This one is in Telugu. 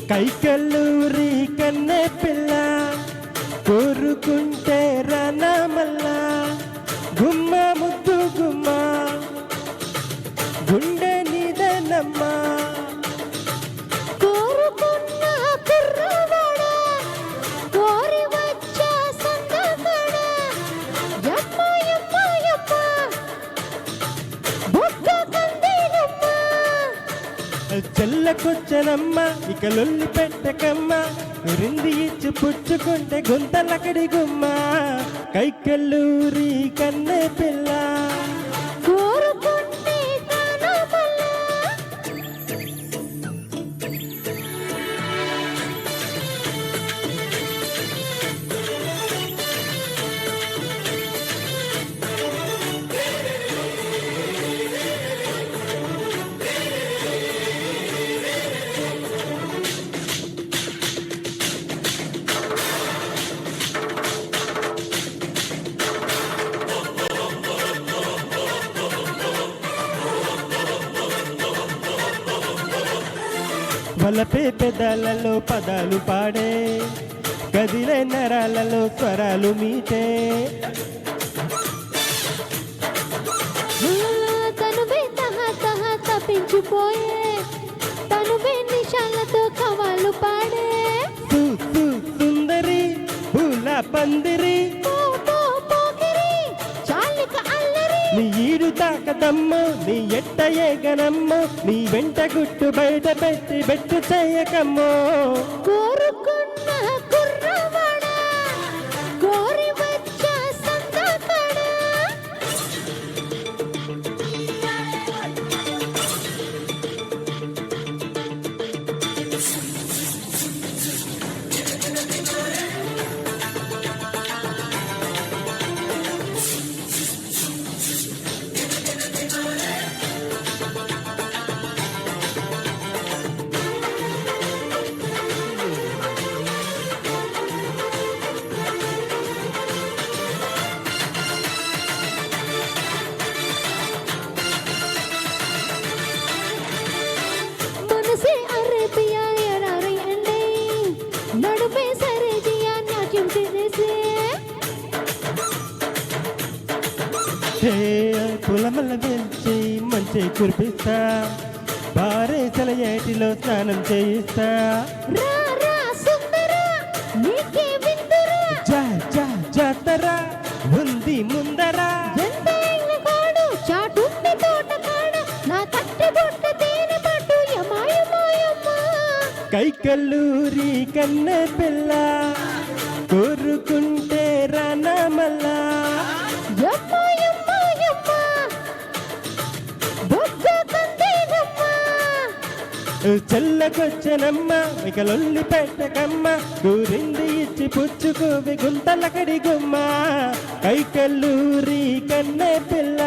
కైకల్లూరి కన్నె పిల్ల కోరుకుంటే రానమల్లా గుమ్మ ముద్దు గుమ్మ గుండె నీదనమ్మా కోరుకున్న కుర్రవాడ కోరి వచ్చా సందగడ యమ్మ యమ్మ యమ్మ బుక్క కందినమ్మ చెల్లకొచ్చనమ్మ ఇక లొల్లి పెట్టకమ్మ రింది ఇచ్చి పుచ్చుకుంటే గుంతలకడి గుమ్మ కైకల్లూరి కన్నె పిల్ల కోరుకుంటే తానమల్ల వలపే పెదాలలో పదాలు పాడే కదిలే నరాలలో స్వరాలు మీటే తనువే తహ తహ తప్పించిపోయే తనువే నిశాలతో కవాలు పాడే సుందరి పూల పందిరి పో పో పోకిరి చాలిక అల్లరి నీ ఈడు తాకదమ్ము నీ ఎట్ట ఏగనమ్ము నీ వెంట గుట్టు బయట పెట్టి బెట్టు చేయకమ్మో కోరుకున్న కుర్రవాడ కోరి వచ్చా సందగడ మనసే అరేబియా ఎడారి అండి నడుమే సరేజియా నాట్యం చేసే పులమల్ల వెళ్చి మంచి కురిపిస్తా భారే చలయేటిలో స్నానం చేయిస్తా రా రా సుందర నీకే విందురా జా జా జాతర ఉంది ముందరా ఎంతైన కాడు చాటుంది తోట కాడ నా తట్టి బొట్ట తేనె పట్టు యమాయమాయమ్మ కైకల్లూరి కన్నె పిల్ల కోరుకుంటే రానమల్లా యమ్మ యమ్మ యమ్మ బొగ్గ కందేనమ్మ చెల్లకొచ్చనమ్మ ఇక లొల్లి పెట్టకమ్మ కూరింది ఇచ్చి పుచ్చుకోవి గుంతలకడి గుమ్మ కైకల్లూరి కన్నె పిల్ల